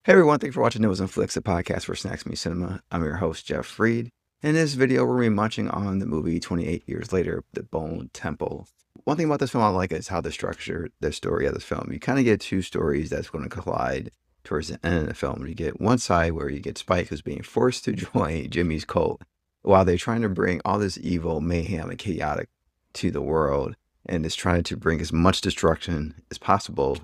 Hey everyone, thanks for watching Nibbles and Flicks, a podcast for Snacks Me Cinema. I'm your host, Jeff Fried. In this video, we're going to be munching on the movie 28 Years Later, The Bone Temple. One thing about this film I like is how they structure the story of this film. You kind of get two stories that's going to collide towards the end of the film. You get one side where you get Spike, who's being forced to join Jimmy's cult while they're trying to bring all this evil, mayhem, and chaotic to the world. And is trying to bring as much destruction as possible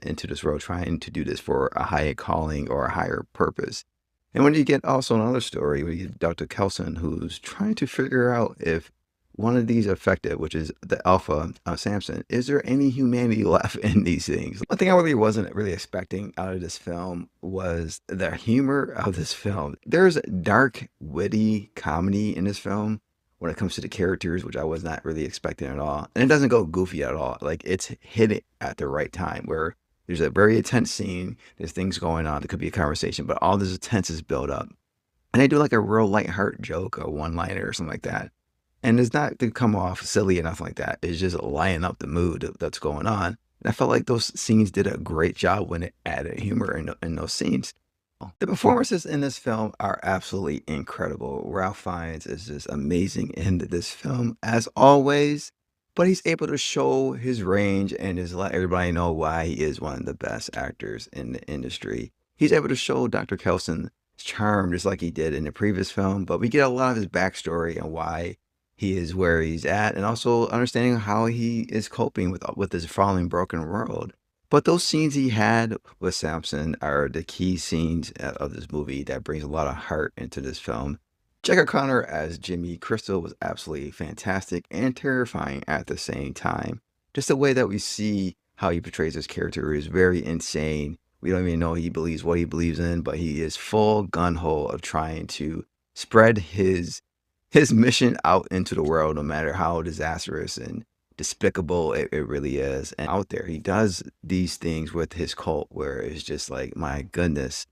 into this world, trying to do this for a higher calling or a higher purpose. And when you get also another story, where you get Dr. Kelson, who's trying to figure out if one of these effective, which is the alpha of Samson, is there any humanity left in these things? One thing I really wasn't really expecting out of this film was the humor of this film. There's dark, witty comedy in this film when it comes to the characters, which I was not really expecting at all. And it doesn't go goofy at all. Like, it's hit it at the right time where there's a very intense scene, there's things going on, there could be a conversation, but all this tense is built up. And they do like a real lighthearted joke, a one-liner or something like that. And it's not to come off silly or nothing like that. It's just lighting up the mood that's going on. And I felt like those scenes did a great job when it added humor in those scenes. The performances in this film are absolutely incredible. Ralph Fiennes is just amazing in this film, as always, but he's able to show his range and just let everybody know why he is one of the best actors in the industry. He's able to show Dr. Kelson's charm just like he did in the previous film, but we get a lot of his backstory and why he is where he's at, and also understanding how he is coping with this falling broken world. But those scenes he had with Samson are the key scenes of this movie that brings a lot of heart into this film. Jack O'Connor as Jimmy Crystal was absolutely fantastic and terrifying at the same time. Just the way that we see how he portrays his character is very insane. We don't even know he believes what he believes in, but he is full gun-ho of trying to spread his mission out into the world, no matter how disastrous and despicable it really is. And out there, he does these things with his cult where it's just like, my goodness,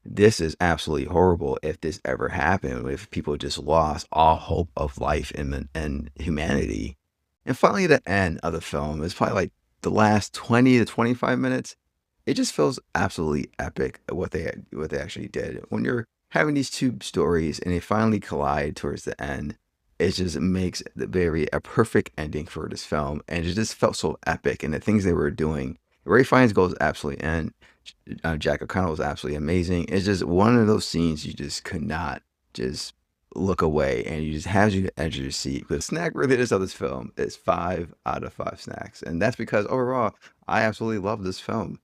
this is absolutely horrible if this ever happened, if people just lost all hope of life and humanity. And finally, the end of the film is probably like the last 20 to 25 minutes. It just feels absolutely epic what they actually did. When you're having these two stories and they finally collide towards the end, it just makes a perfect ending for this film, and it just felt so epic. And the things they were doing, Ray Fiennes goes absolutely in. Jack O'Connell was absolutely amazing. It's just one of those scenes you just could not just look away, and you just has you the edge of your seat. The snack rating of this film is 5 out of 5 snacks, and that's because overall I absolutely love this film.